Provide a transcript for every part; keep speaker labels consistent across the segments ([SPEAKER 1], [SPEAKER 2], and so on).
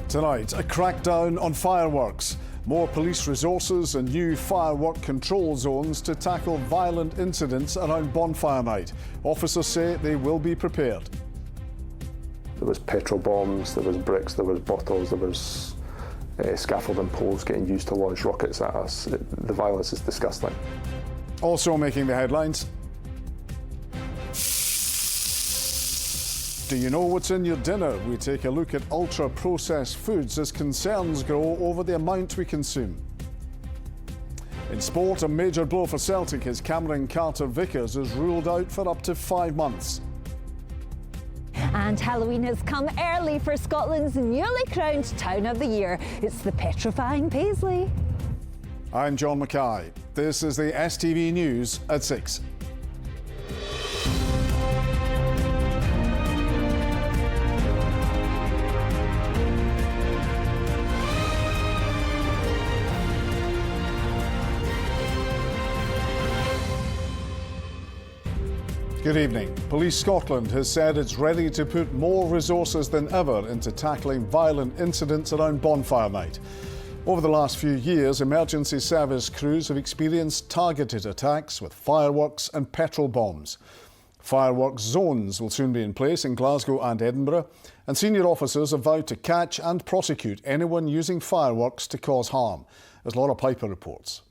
[SPEAKER 1] Tonight, a crackdown on fireworks. More police resources and new firework control zones to tackle violent incidents around bonfire night. Officers say they will be prepared.
[SPEAKER 2] There was petrol bombs, there was bricks, there was bottles, there was scaffolding poles getting used to launch rockets at us. The violence is disgusting.
[SPEAKER 1] Also making the headlines. Do you know what's in your dinner? We take a look at ultra-processed foods as concerns grow over the amount we consume. In sport, a major blow for Celtic as Cameron Carter-Vickers is ruled out for up to 5 months.
[SPEAKER 3] And Halloween has come early for Scotland's newly crowned Town of the Year. It's the petrifying Paisley.
[SPEAKER 1] I'm John Mackay. This is the STV News at 6. Good evening. Police Scotland has said it's ready to put more resources than ever into tackling violent incidents around bonfire night. Over the last few years, emergency service crews have experienced targeted attacks with fireworks and petrol bombs. Fireworks zones will soon be in place in Glasgow and Edinburgh, and senior officers have vowed to catch and prosecute anyone using fireworks to cause harm, as Laura Piper reports.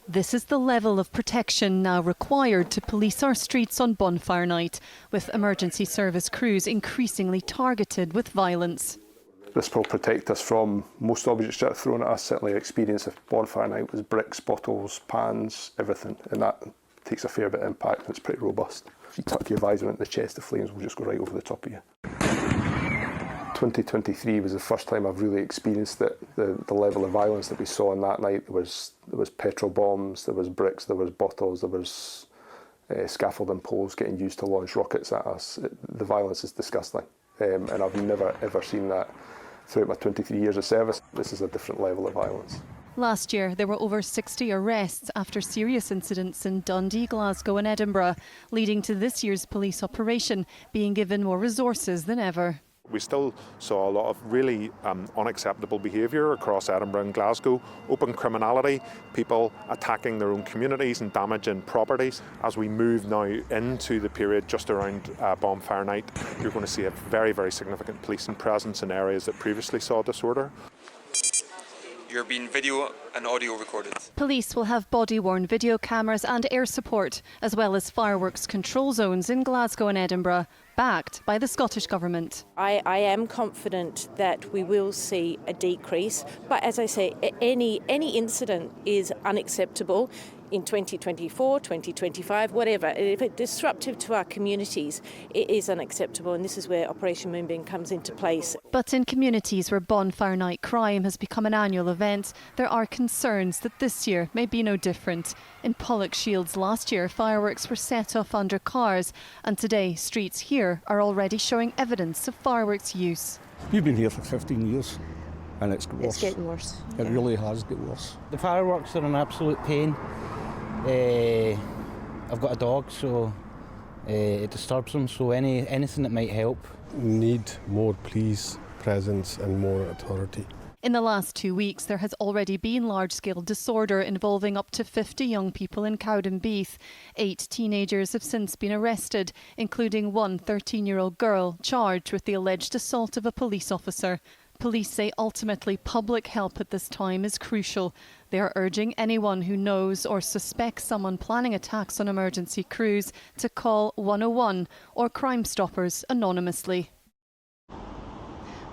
[SPEAKER 4] This is the level of protection now required to police our streets on bonfire night, with emergency service crews increasingly targeted with violence.
[SPEAKER 2] This will protect us from most objects that are thrown at us. Certainly our experience of bonfire night was bricks, bottles, pans, everything, and that takes a fair bit of impact and it's pretty robust. If you tuck your visor into the chest, the flames will just go right over the top of you. 2023 was the first time I've really experienced the level of violence that we saw on that night. There was petrol bombs, there was bricks, there was bottles, there was scaffolding poles getting used to launch rockets at us. The violence is disgusting, and I've never ever seen that throughout my 23 years of service. This is a different level of violence.
[SPEAKER 4] Last year, there were over 60 arrests after serious incidents in Dundee, Glasgow and Edinburgh, leading to this year's police operation being given more resources than ever.
[SPEAKER 5] We still saw a lot of really unacceptable behaviour across Edinburgh and Glasgow, open criminality, people attacking their own communities and damaging properties. As we move now into the period just around bonfire night, you're going to see a very, very significant policing presence in areas that previously saw disorder.
[SPEAKER 6] You're being video and audio recorded. Police
[SPEAKER 4] will have body-worn video cameras and air support, as well as fireworks control zones in Glasgow and Edinburgh, backed by the Scottish Government.
[SPEAKER 7] I am confident that we will see a decrease, but as I say, any incident is unacceptable. In 2024, 2025, whatever, if it's disruptive to our communities, it is unacceptable, and this is where Operation Moonbeam comes into place.
[SPEAKER 4] But in communities where bonfire night crime has become an annual event, there are concerns that this year may be no different. In Pollokshields last year, fireworks were set off under cars, and today streets here are already showing evidence of fireworks use.
[SPEAKER 8] We've been here for 15 years. And it's worse.
[SPEAKER 7] It's getting worse.
[SPEAKER 8] It really has got worse.
[SPEAKER 9] The fireworks are an absolute pain. I've got a dog, so it disturbs them, so anything that might help.
[SPEAKER 10] We need more police presence and more authority.
[SPEAKER 4] In the last 2 weeks, there has already been large-scale disorder involving up to 50 young people in Cowdenbeath. 8 teenagers have since been arrested, including one 13-year-old girl charged with the alleged assault of a police officer. Police say ultimately public help at this time is crucial. They are urging anyone who knows or suspects someone planning attacks on emergency crews to call 101 or Crime Stoppers anonymously.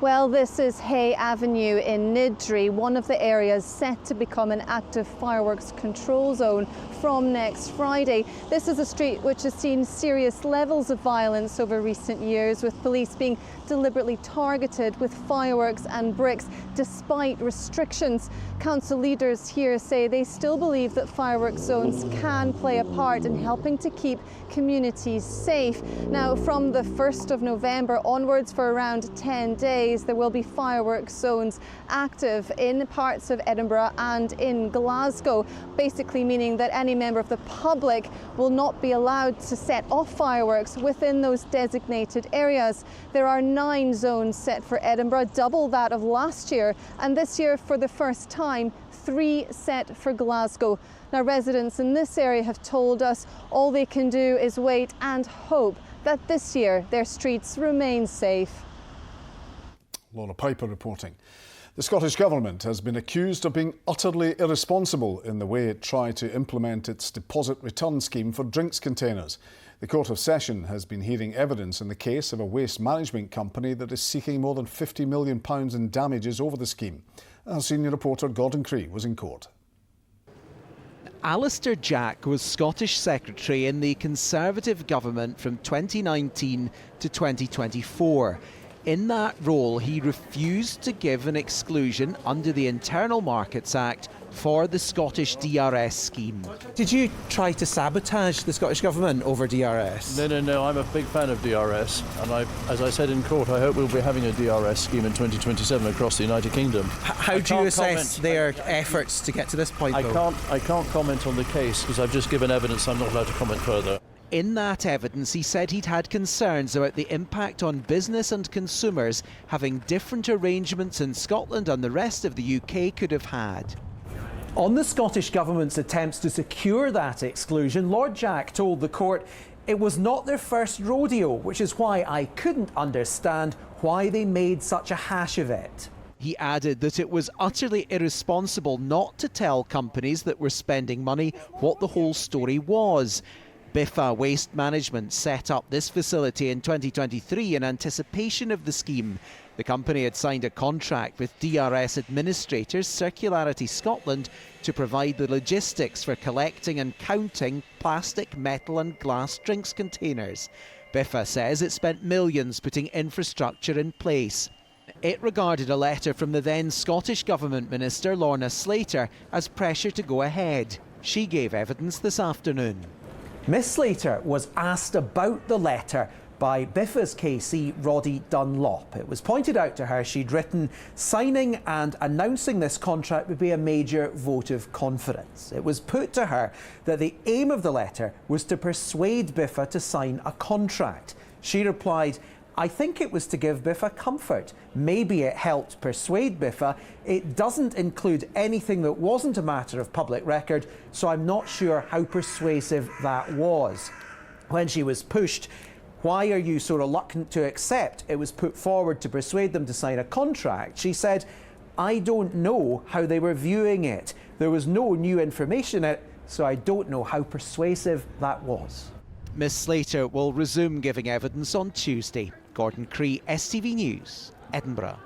[SPEAKER 3] Well, this is Hay Avenue in Niddrie, one of the areas set to become an active fireworks control zone from next Friday. This is a street which has seen serious levels of violence over recent years, with police being deliberately targeted with fireworks and bricks despite restrictions. Council leaders here say they still believe that fireworks zones can play a part in helping to keep communities safe. Now, from the 1st of November onwards for around 10 days, days there will be fireworks zones active in parts of Edinburgh and in Glasgow, basically meaning that any member of the public will not be allowed to set off fireworks within those designated areas. There are 9 zones set for Edinburgh, double that of last year, and this year for the first time 3 set for Glasgow. Now, residents in this area have told us all they can do is wait and hope that this year their streets remain safe.
[SPEAKER 1] Laura Piper reporting. The Scottish Government has been accused of being utterly irresponsible in the way it tried to implement its deposit return scheme for drinks containers. The Court of Session has been hearing evidence in the case of a waste management company that is seeking more than £50 million in damages over the scheme. Our senior reporter Gordon Cree was in court.
[SPEAKER 11] Alistair Jack was Scottish Secretary in the Conservative government from 2019 to 2024. In that role, he refused to give an exclusion under the Internal Markets Act for the Scottish DRS scheme.
[SPEAKER 12] Did you try to sabotage the Scottish Government over DRS?
[SPEAKER 13] No, I'm a big fan of DRS, and as I said in court, I hope we'll be having a DRS scheme in 2027 across the United Kingdom.
[SPEAKER 12] How do you assess their efforts to get to this point, though?
[SPEAKER 13] I can't comment on the case because I've just given evidence. I'm not allowed to comment further.
[SPEAKER 11] In that evidence, he said he'd had concerns about the impact on business and consumers having different arrangements in Scotland and the rest of the UK could have had.
[SPEAKER 12] On the Scottish Government's attempts to secure that exclusion, Lord Jack told the court it was not their first rodeo, which is why I couldn't understand why they made such a hash of it.
[SPEAKER 11] He added that it was utterly irresponsible not to tell companies that were spending money what the whole story was. Biffa Waste Management set up this facility in 2023 in anticipation of the scheme. The company had signed a contract with DRS administrators Circularity Scotland to provide the logistics for collecting and counting plastic, metal and glass drinks containers. Biffa says it spent millions putting infrastructure in place. It regarded a letter from the then Scottish Government Minister Lorna Slater as pressure to go ahead. She gave evidence this afternoon.
[SPEAKER 12] Miss Slater was asked about the letter by Biffa's KC Roddy Dunlop. It was pointed out to her she'd written, signing and announcing this contract would be a major vote of confidence. It was put to her that the aim of the letter was to persuade Biffa to sign a contract. She replied, I think it was to give Biffa comfort. Maybe it helped persuade Biffa. It doesn't include anything that wasn't a matter of public record, so I'm not sure how persuasive that was. When she was pushed, why are you so reluctant to accept it was put forward to persuade them to sign a contract? She said, I don't know how they were viewing it. There was no new information in it, so I don't know how persuasive that was.
[SPEAKER 11] Miss Slater will resume giving evidence on Tuesday. Gordon Cree, STV News, Edinburgh.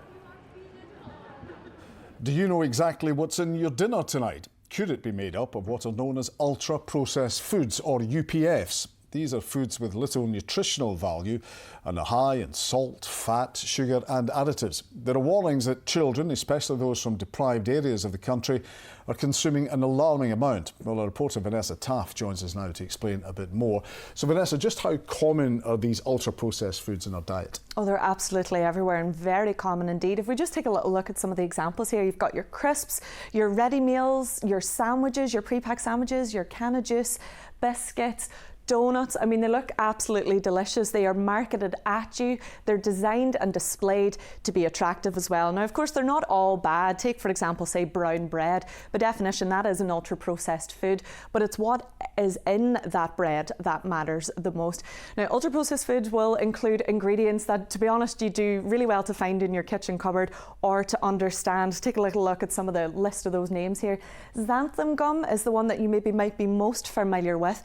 [SPEAKER 1] Do you know exactly what's in your dinner tonight? Could it be made up of what are known as ultra-processed foods, or UPFs? These are foods with little nutritional value and are high in salt, fat, sugar and additives. There are warnings that children, especially those from deprived areas of the country, are consuming an alarming amount. Well, our reporter Vanessa Taft joins us now to explain a bit more. So Vanessa, just how common are these ultra-processed foods in our diet?
[SPEAKER 14] Oh, they're absolutely everywhere and very common indeed. If we just take a little look at some of the examples here, you've got your crisps, your ready meals, your sandwiches, your pre-packed sandwiches, your can of juice, biscuits, donuts. I mean, they look absolutely delicious. They are marketed at you. They're designed and displayed to be attractive as well. Now, of course, they're not all bad. Take, for example, say brown bread. By definition, that is an ultra-processed food, but it's what is in that bread that matters the most. Now, ultra-processed foods will include ingredients that, to be honest, you do really well to find in your kitchen cupboard or to understand. Take a little look at some of the list of those names here. Xanthan gum is the one that you might be most familiar with.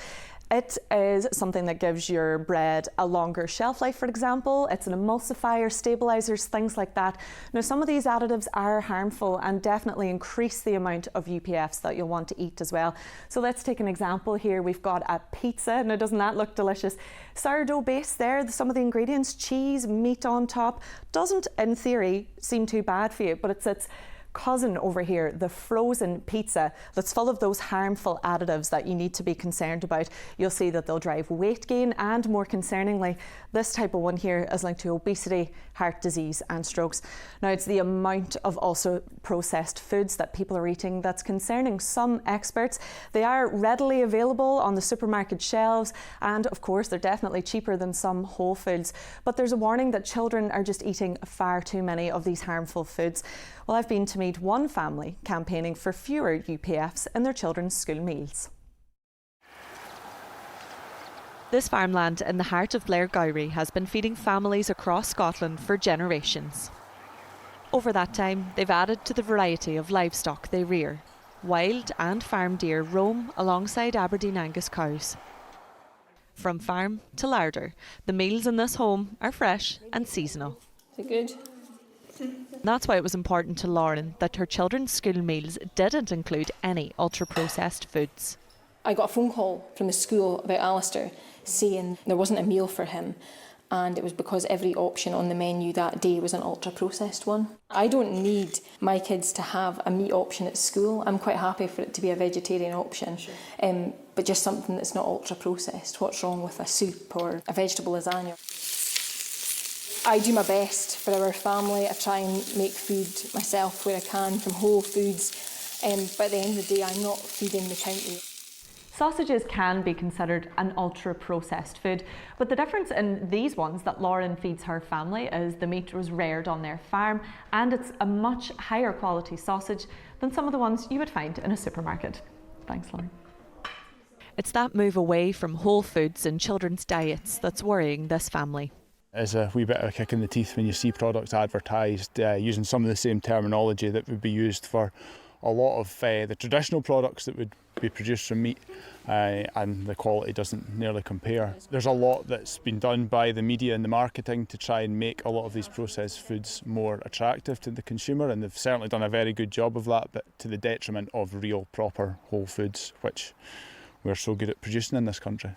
[SPEAKER 14] It is something that gives your bread a longer shelf life, for example. It's an emulsifier, stabilizers, things like that. Now, some of these additives are harmful and definitely increase the amount of UPFs that you'll want to eat as well. So let's take an example here. We've got a pizza. Now, doesn't that look delicious? Sourdough base there, some of the ingredients, cheese, meat on top. Doesn't, in theory, seem too bad for you, but it sits cousin over here, the frozen pizza that's full of those harmful additives that you need to be concerned about. You'll see that they'll drive weight gain, and more concerningly, this type of one here is linked to obesity, heart disease and strokes. Now, it's the amount of also processed foods that people are eating that's concerning some experts. They are readily available on the supermarket shelves, and of course they're definitely cheaper than some whole foods. But there's a warning that children are just eating far too many of these harmful foods. Well, I've been to meet one family campaigning for fewer UPFs in their children's school meals.
[SPEAKER 15] This farmland in the heart of Blairgowrie has been feeding families across Scotland for generations. Over that time, they've added to the variety of livestock they rear. Wild and farm deer roam alongside Aberdeen Angus cows. From farm to larder, the meals in this home are fresh and seasonal.
[SPEAKER 16] Is it good?
[SPEAKER 15] That's why it was important to Lauren that her children's school meals didn't include any ultra-processed foods.
[SPEAKER 16] I got a phone call from the school about Alistair saying there wasn't a meal for him, and it was because every option on the menu that day was an ultra-processed one. I don't need my kids to have a meat option at school. I'm quite happy for it to be a vegetarian option, but just something that's not ultra-processed. What's wrong with a soup or a vegetable lasagna? I do my best for our family. I try and make food myself where I can from whole foods, but at the end of the day I'm not feeding the county.
[SPEAKER 14] Sausages can be considered an ultra-processed food, but the difference in these ones that Lauren feeds her family is the meat was reared on their farm, and it's a much higher quality sausage than some of the ones you would find in a supermarket. Thanks, Lauren.
[SPEAKER 15] It's that move away from whole foods in children's diets that's worrying this family.
[SPEAKER 17] It's a wee bit of a kick in the teeth when you see products advertised using some of the same terminology that would be used for a lot of the traditional products that would be produced from meat, and the quality doesn't nearly compare. There's a lot that's been done by the media and the marketing to try and make a lot of these processed foods more attractive to the consumer, and they've certainly done a very good job of that, but to the detriment of real, proper whole foods, which we're so good at producing in this country.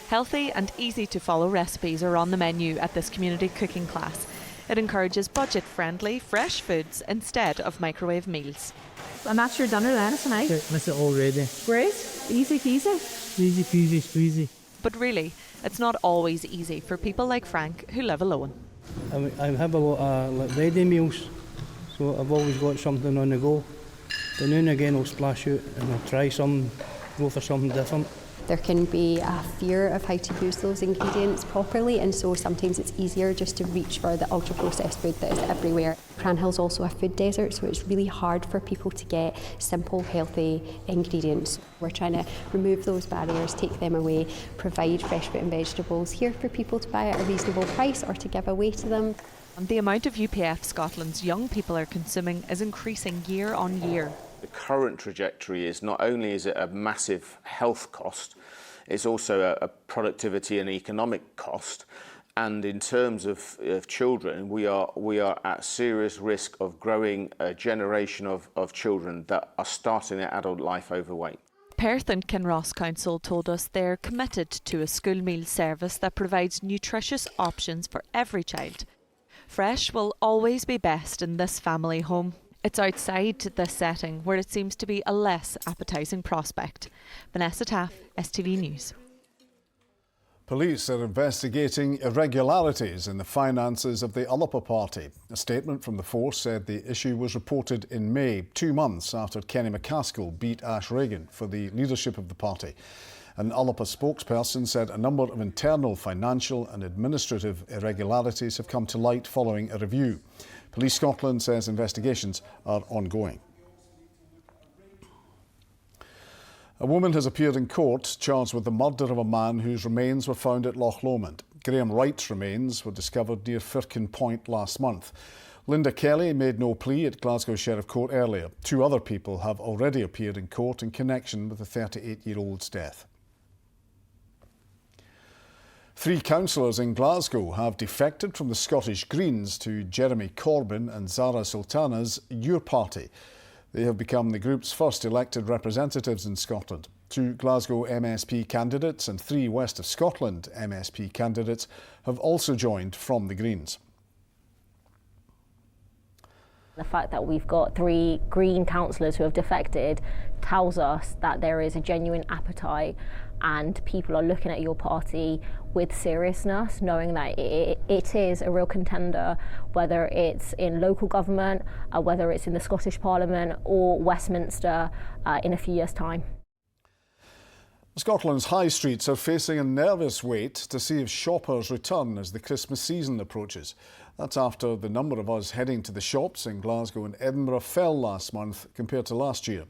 [SPEAKER 15] Healthy and easy to follow recipes are on the menu at this community cooking class. It encourages budget-friendly, fresh foods instead of microwave meals.
[SPEAKER 18] And that's your dinner then, isn't it?
[SPEAKER 19] That's it already.
[SPEAKER 18] Great. Easy peasy.
[SPEAKER 19] Easy peasy squeezy.
[SPEAKER 15] But really, it's not always easy for people like Frank who live alone.
[SPEAKER 19] I have a lot of ready meals, so I've always got something on the go. But now and again I'll splash out and I'll try some, go for something different.
[SPEAKER 20] There can be a fear of how to use those ingredients properly, and so sometimes it's easier just to reach for the ultra-processed food that is everywhere. Cranhill's also a food desert, so it's really hard for people to get simple, healthy ingredients. We're trying to remove those barriers, take them away, provide fresh fruit and vegetables here for people to buy at a reasonable price or to give away to them.
[SPEAKER 15] And the amount of UPF Scotland's young people are consuming is increasing year on year.
[SPEAKER 21] The current trajectory is not only is it a massive health cost, it's also a productivity and economic cost. And in terms of children, we are at serious risk of growing a generation of children that are starting their adult life overweight.
[SPEAKER 15] Perth and Kinross Council told us they're committed to a school meal service that provides nutritious options for every child. Fresh will always be best in this family home. It's outside this setting where it seems to be a less appetising prospect. Vanessa Taff, STV News.
[SPEAKER 1] Police are investigating irregularities in the finances of the Ullapa Party. A statement from the force said the issue was reported in May, 2 months after Kenny McCaskill beat Ash Regan for the leadership of the party. An Ullapa spokesperson said a number of internal financial and administrative irregularities have come to light following a review. Police Scotland says investigations are ongoing. A woman has appeared in court charged with the murder of a man whose remains were found at Loch Lomond. Graham Wright's remains were discovered near Firkin Point last month. Linda Kelly made no plea at Glasgow Sheriff Court earlier. 2 other people have already appeared in court in connection with the 38-year-old's death. 3 councillors in Glasgow have defected from the Scottish Greens to Jeremy Corbyn and Zara Sultana's Your Party. They have become the group's first elected representatives in Scotland. 2 Glasgow MSP candidates and 3 West of Scotland MSP candidates have also joined from the Greens.
[SPEAKER 2] The fact that we've got 3 Green councillors who have defected tells us that there is a genuine appetite and people are looking at your party with seriousness, knowing that it is a real contender, whether it's in local government, whether it's in the Scottish Parliament or Westminster in a few years' time.
[SPEAKER 1] Scotland's high streets are facing a nervous wait to see if shoppers return as the Christmas season approaches. That's after the number of us heading to the shops in Glasgow and Edinburgh fell last month compared to last year.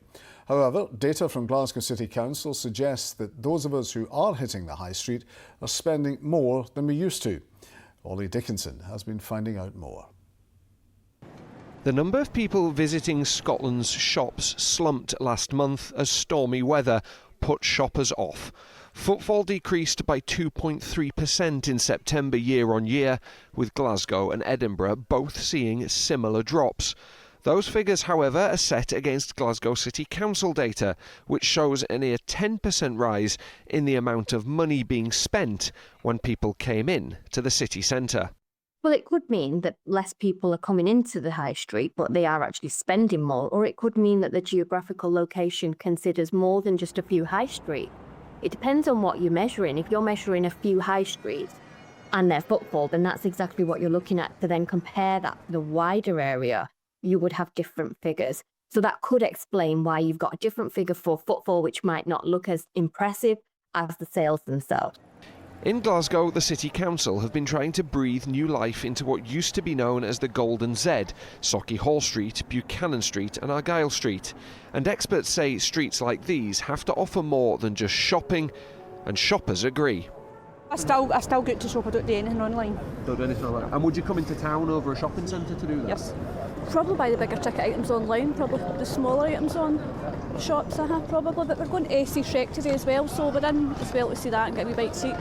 [SPEAKER 1] However, data from Glasgow City Council suggests that those of us who are hitting the high street are spending more than we used to. Ollie Dickinson has been finding out more.
[SPEAKER 22] The number of people visiting Scotland's shops slumped last month as stormy weather put shoppers off. Footfall decreased by 2.3% in September year on year, with Glasgow and Edinburgh both seeing similar drops. Those figures, however, are set against Glasgow City Council data, which shows a near 10% rise in the amount of money being spent when people came in to the city centre.
[SPEAKER 23] Well, it could mean that less people are coming into the high street, but they are actually spending more, or it could mean that the geographical location considers more than just a few high streets. It depends on what you're measuring. If you're measuring a few high streets and their footfall, then that's exactly what you're looking at. To then compare that to the wider area, you would have different figures. So that could explain why you've got a different figure for footfall, which might not look as impressive as the sales themselves.
[SPEAKER 22] In Glasgow, the City Council have been trying to breathe new life into what used to be known as the Golden Z, Sauchiehall Street, Buchanan Street and Argyle Street. And experts say streets like these have to offer more than just shopping, and shoppers agree.
[SPEAKER 24] I still go to shop, I don't do anything online.
[SPEAKER 22] Don't do anything like that. And would you come into town over a shopping centre to do that?
[SPEAKER 24] Yes. Probably buy the bigger ticket items online, probably the smaller items on shops, probably. But we're going to see Shrek today as well, so we're in as well to see that and get a wee bite to eat.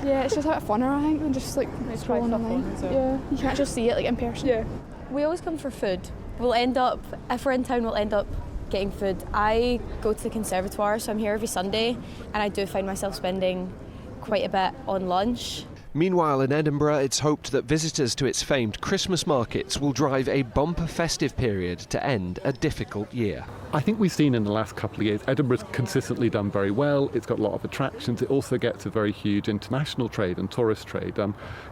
[SPEAKER 25] Yeah, it's just a bit funner, I think, than just like scrolling online. Yeah, you can actually see it like in person. Yeah.
[SPEAKER 26] We always come for food. We'll end up, if we're in town, we'll end up getting food. I go to the conservatoire, so I'm here every Sunday, and I do find myself spending quite a bit on lunch.
[SPEAKER 22] Meanwhile, in Edinburgh, it's hoped that visitors to its famed Christmas markets will drive a bumper festive period to end a difficult year.
[SPEAKER 27] I think we've seen in the last couple of years, Edinburgh's consistently done very well. It's got a lot of attractions. It also gets a very huge international trade and tourist trade.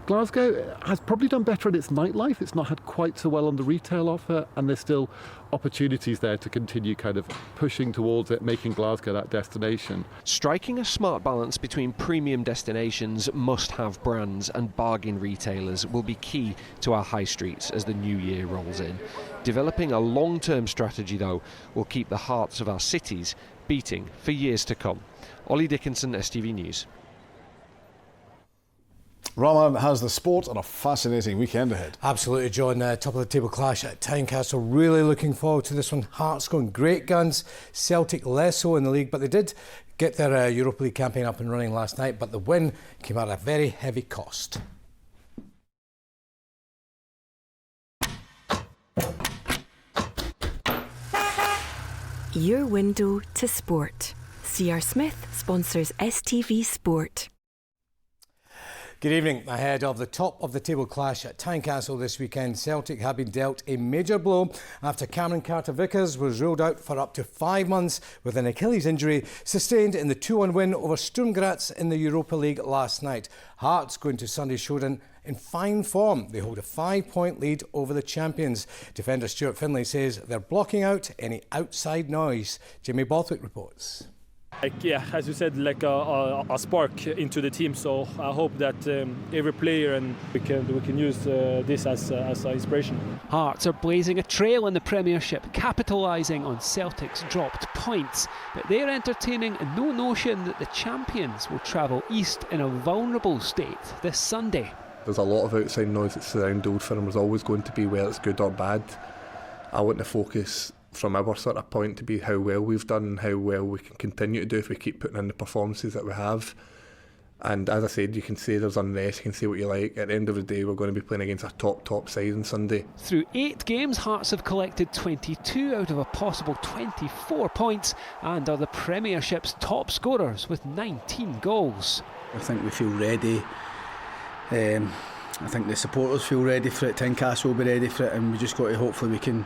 [SPEAKER 27] Glasgow has probably done better at its nightlife. It's not had quite so well on the retail offer, and there's still opportunities there to continue kind of pushing towards it, making Glasgow that destination.
[SPEAKER 22] Striking a smart balance between premium destinations, must-have brands and bargain retailers will be key to our high streets as the new year rolls in. Developing a long-term strategy, though, will keep the hearts of our cities beating for years to come. Ollie Dickinson, STV News.
[SPEAKER 1] Rahman has the sport and a fascinating weekend ahead.
[SPEAKER 28] Absolutely, John. Top of the table clash at Tynecastle. Really looking forward to this one. Hearts going great guns. Celtic less so in the league, but they did get their Europa League campaign up and running last night, but the win came at a very heavy cost.
[SPEAKER 29] Your window to sport. C.R. Smith sponsors STV Sport.
[SPEAKER 28] Good evening. Ahead of the top of the table clash at Tynecastle this weekend, Celtic have been dealt a major blow after Cameron Carter-Vickers was ruled out for up to 5 months with an Achilles injury sustained in the 2-1 win over Sturm Graz in the Europa League last night. Hearts going to Sunday's showdown in fine form. They hold a 5-point lead over the champions. Defender Stuart Finlay says they're blocking out any outside noise. Jimmy Borthwick reports.
[SPEAKER 30] As you said, a spark into the team. So I hope that every player and we can use this as an inspiration.
[SPEAKER 31] Hearts are blazing a trail in the Premiership, capitalising on Celtic's dropped points. But they're entertaining no notion that the champions will travel east in a vulnerable state this Sunday.
[SPEAKER 10] There's a lot of outside noise that surrounds Old Firm. There's always going to be, whether it's good or bad. I want to focus from our sort of point to be how well we've done and how well we can continue to do if we keep putting in the performances that we have. And as I said, you can say there's unrest, you can say what you like. At the end of the day, we're going to be playing against a top side on Sunday.
[SPEAKER 31] Through 8 games, Hearts have collected 22 out of a possible 24 points and are the Premiership's top scorers with 19 goals.
[SPEAKER 32] I think we feel ready.
[SPEAKER 3] I think the supporters feel ready for it, Tynecastle will be ready for it, and we just got to hopefully we can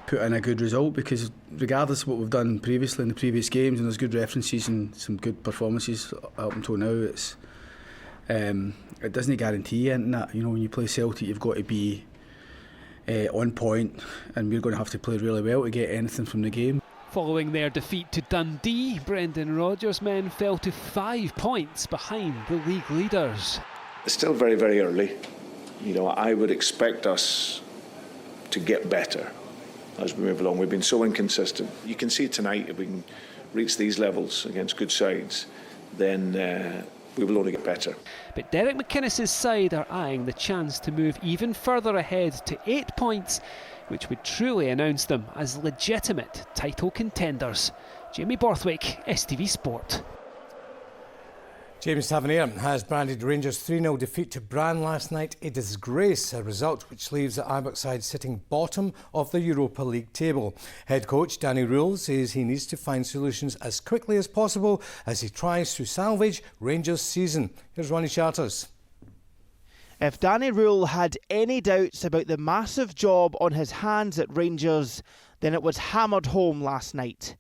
[SPEAKER 3] put in a good result, because regardless of what we've done previously in the previous games, and there's good references and some good performances up until now, it doesn't guarantee anything that, you know, when you play Celtic you've got to be on point, and we're going to have to play really well to get anything from the game.
[SPEAKER 31] Following their defeat to Dundee, Brendan Rodgers' men fell to 5 points behind the league leaders.
[SPEAKER 4] It's still very, very early. You know, I would expect us to get better as we move along. We've been so inconsistent. You can see tonight, if we can reach these levels against good sides, then we will only get better.
[SPEAKER 31] But Derek McInnes' side are eyeing the chance to move even further ahead to 8 points, which would truly announce them as legitimate title contenders. Jamie Borthwick, STV Sport.
[SPEAKER 28] James Tavernier has branded Rangers' 3-0 defeat to Brann last night a disgrace, a result which leaves the Ibrox side sitting bottom of the Europa League table. Head coach Danny Rule says he needs to find solutions as quickly as possible as he tries to salvage Rangers' season. Here's Ronnie Charters.
[SPEAKER 5] If Danny Rule had any doubts about the massive job on his hands at Rangers, then it was hammered home last night.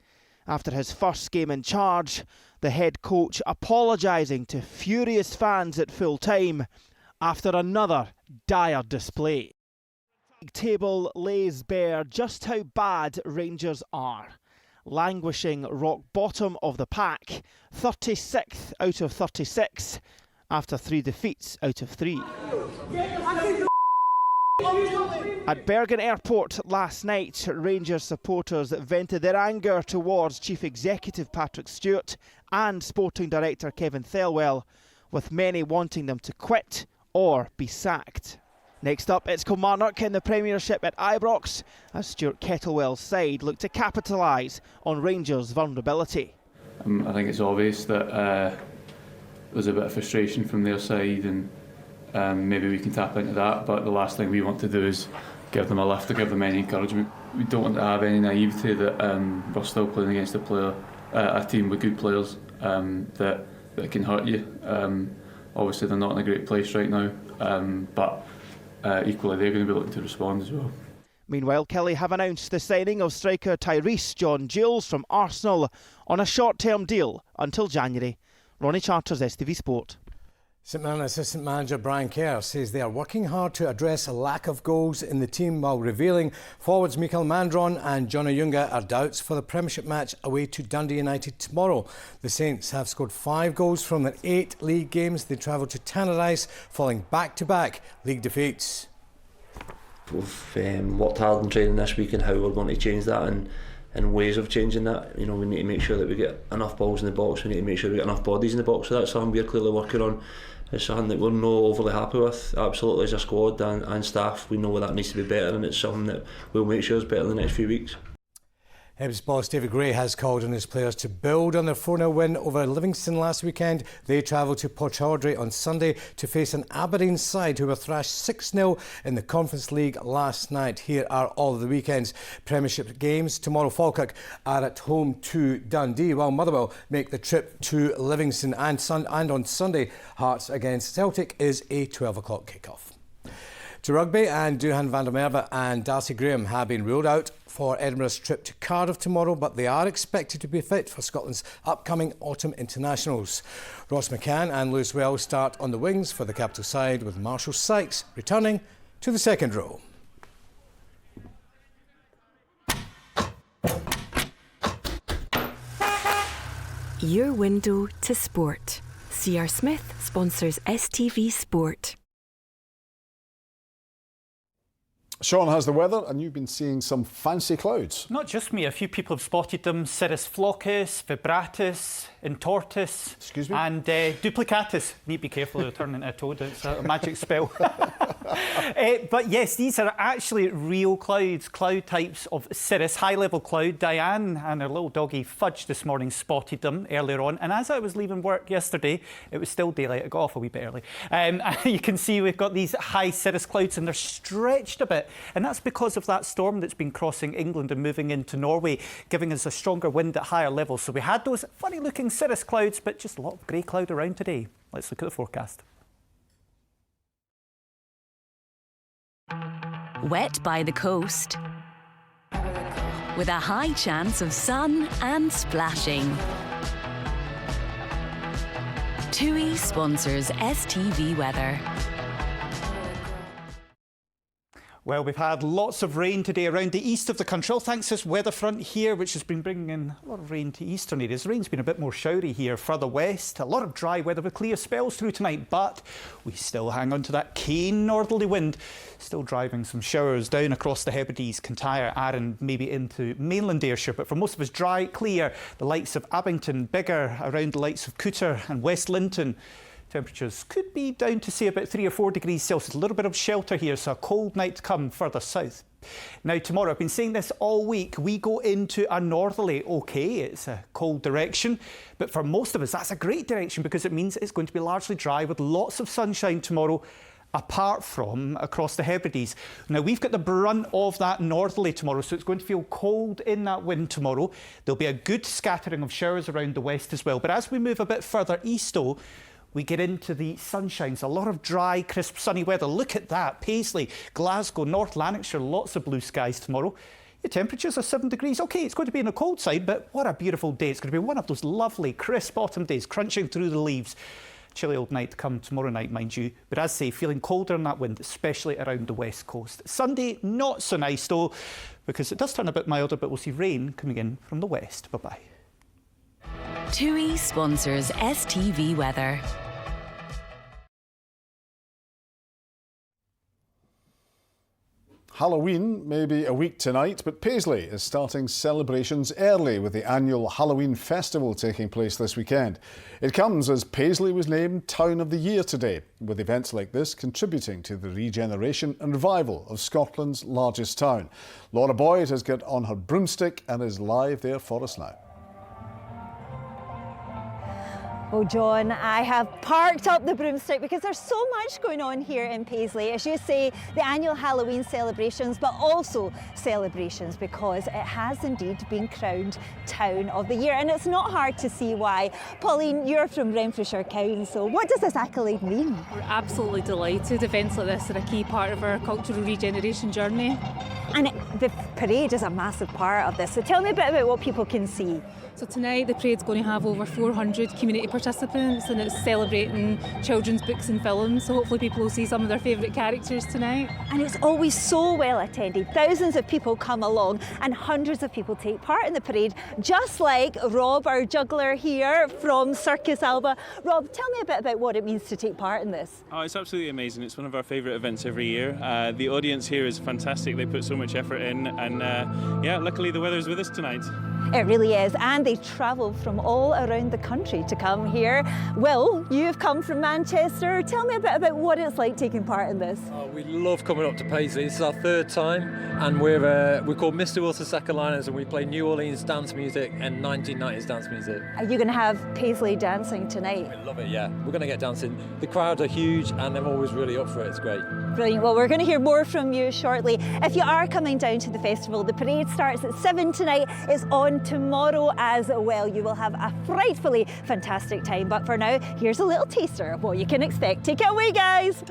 [SPEAKER 5] After his first game in charge, the head coach apologising to furious fans at full time after another dire display. The table lays bare just how bad Rangers are. Languishing rock bottom of the pack, 36th out of 36, after 3 defeats out of 3. At Bergen Airport last night, Rangers supporters vented their anger towards Chief Executive Patrick Stewart and Sporting Director Kevin Thelwell, with many wanting them to quit or be sacked. Next up, it's Kilmarnock in the Premiership at Ibrox, as Stuart Kettlewell's side look to capitalise on Rangers' vulnerability.
[SPEAKER 6] I think it's obvious that there's a bit of frustration from their side, and maybe we can tap into that, but the last thing we want to do is give them a lift or give them any encouragement. We don't want to have any naivety that we're still playing against a team with good players that can hurt you. Obviously they're not in a great place right now, but equally they're going to be looking to respond as well.
[SPEAKER 5] Meanwhile, Kelly have announced the signing of striker Tyrese John Jules from Arsenal on a short-term deal until January. Ronnie Charters, STV Sport.
[SPEAKER 28] St Mirren assistant manager Brian Kerr says they are working hard to address a lack of goals in the team, while revealing forwards Mikael Mandron and John Oyunga are doubts for the Premiership match away to Dundee United tomorrow. The Saints have scored 5 goals from their 8 league games. They travel to Tannadice following back-to-back league defeats.
[SPEAKER 7] We've worked hard in training this week and how we're going to change that and ways of changing that. You know, we need to make sure that we get enough balls in the box, we need to make sure we get enough bodies in the box, so that's something we're clearly working on. It's something that we're not overly happy with, absolutely, as a squad and staff. We know that needs to be better, and it's something that we'll make sure is better in the next few weeks.
[SPEAKER 28] Hibs boss David Gray has called on his players to build on their 4-0 win over Livingston last weekend. They travel to Portaudry on Sunday to face an Aberdeen side who were thrashed 6-0 in the Conference League last night. Here are all of the weekend's Premiership games. Tomorrow Falkirk are at home to Dundee, while Motherwell make the trip to Livingston, and on Sunday Hearts against Celtic is a 12 o'clock kick-off. To rugby, and Duhan van der Merwe and Darcy Graham have been ruled out for Edinburgh's trip to Cardiff tomorrow, but they are expected to be fit for Scotland's upcoming autumn internationals. Ross McCann and Lewis Wells start on the wings for the capital side, with Marshall Sykes returning to the second row.
[SPEAKER 29] Your window to sport. C.R. Smith sponsors STV Sport.
[SPEAKER 1] Sean has the weather, and you've been seeing some fancy clouds.
[SPEAKER 8] Not just me, a few people have spotted them. Cirrus flocus, vibratus, intortus, and duplicatus. Need to be careful, they'll turn into a toad. It's a magic spell. But yes, these are actually real clouds, cloud types of cirrus, high-level cloud. Diane and her little doggy Fudge this morning spotted them earlier on, and as I was leaving work yesterday, it was still daylight. I got off a wee bit early. You can see we've got these high cirrus clouds, and they're stretched a bit, and that's because of that storm that's been crossing England and moving into Norway, giving us a stronger wind at higher levels. So we had those funny-looking cirrus clouds, but just a lot of grey cloud around today. Let's look at the forecast.
[SPEAKER 29] Wet by the coast, with a high chance of sun and splashing. TUI sponsors STV Weather.
[SPEAKER 8] Well, we've had lots of rain today around the east of the country, all thanks to this weather front here, which has been bringing in a lot of rain to eastern areas. The rain's been a bit more showery here further west. A lot of dry weather with clear spells through tonight, but we still hang on to that keen northerly wind, still driving some showers down across the Hebrides, Kintyre, Arran, maybe into mainland Ayrshire. But for most of us, dry, clear. The likes of Abington, Biggar, around the likes of Cooter and West Linton. Temperatures could be down to, say, about 3 or 4 degrees Celsius. A little bit of shelter here, so a cold night to come further south. Now, tomorrow, I've been saying this all week, we go into a northerly. OK, it's a cold direction, but for most of us, that's a great direction because it means it's going to be largely dry with lots of sunshine tomorrow, apart from across the Hebrides. Now, we've got the brunt of that northerly tomorrow, so it's going to feel cold in that wind tomorrow. There'll be a good scattering of showers around the west as well. But as we move a bit further east, though, we get into the sunshine. So a lot of dry, crisp, sunny weather. Look at that. Paisley, Glasgow, North Lanarkshire, lots of blue skies tomorrow. The temperatures are 7 degrees. OK, it's going to be on the cold side, but what a beautiful day. It's going to be one of those lovely, crisp autumn days, crunching through the leaves. Chilly old night to come tomorrow night, mind you. But as I say, feeling colder in that wind, especially around the west coast. Sunday, not so nice, though, because it does turn a bit milder, but we'll see rain coming in from the west. Bye-bye.
[SPEAKER 29] TUI sponsors STV Weather.
[SPEAKER 1] Halloween may be a week tonight, but Paisley is starting celebrations early with the annual Halloween Festival taking place this weekend. It comes as Paisley was named Town of the Year today, with events like this contributing to the regeneration and revival of Scotland's largest town. Laura Boyd has got on her broomstick and is live there for us now.
[SPEAKER 9] Well, John, I have parked up the broomstick because there's so much going on here in Paisley. As you say, the annual Halloween celebrations, but also celebrations because it has indeed been crowned Town of the Year. And it's not hard to see why. Pauline, you're from Renfrewshire Council. What does this accolade mean?
[SPEAKER 11] We're absolutely delighted. Events like this are a key part of our cultural regeneration journey.
[SPEAKER 9] And the parade is a massive part of this. So tell me a bit about what people can see.
[SPEAKER 11] So tonight the parade's going to have over 400 community participants and it's celebrating children's books and films, so hopefully people will see some of their favourite characters tonight.
[SPEAKER 9] And it's always so well attended. Thousands of people come along and hundreds of people take part in the parade, just like Rob, our juggler here from Circus Alba. Rob, tell me a bit about what it means to take part in this.
[SPEAKER 12] Oh, it's absolutely amazing. It's one of our favourite events every year. The audience here is fantastic. They put so much effort in and yeah, luckily the weather's with us tonight.
[SPEAKER 9] It really is, and they travel from all around the country to come here. Will, you've come from Manchester. Tell me a bit about what it's like taking part in this.
[SPEAKER 13] Oh, we love coming up to Paisley. This is our third time, and we're called Mr. Wilson Sacaliners, and we play New Orleans dance music and 1990s dance music.
[SPEAKER 9] Are you going to have Paisley dancing tonight?
[SPEAKER 13] We love it, yeah. We're going to get dancing. The crowds are huge, and they're always really up for it. It's great.
[SPEAKER 9] Brilliant. Well, we're going to hear more from you shortly. If you are coming down to the festival, the parade starts at 7 tonight. It's on tomorrow as well. You will have a frightfully fantastic time. But for now, here's a little taster of what you can expect. Take it away, guys.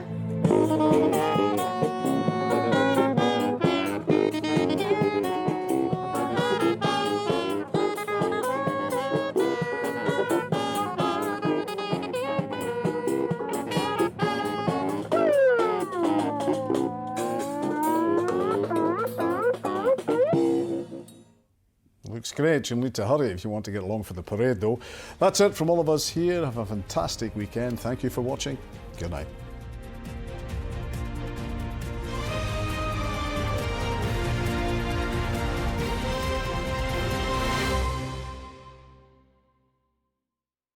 [SPEAKER 1] Looks great. You'll need to hurry if you want to get along for the parade, though. That's it from all of us here. Have a fantastic weekend. Thank you for watching. Good night.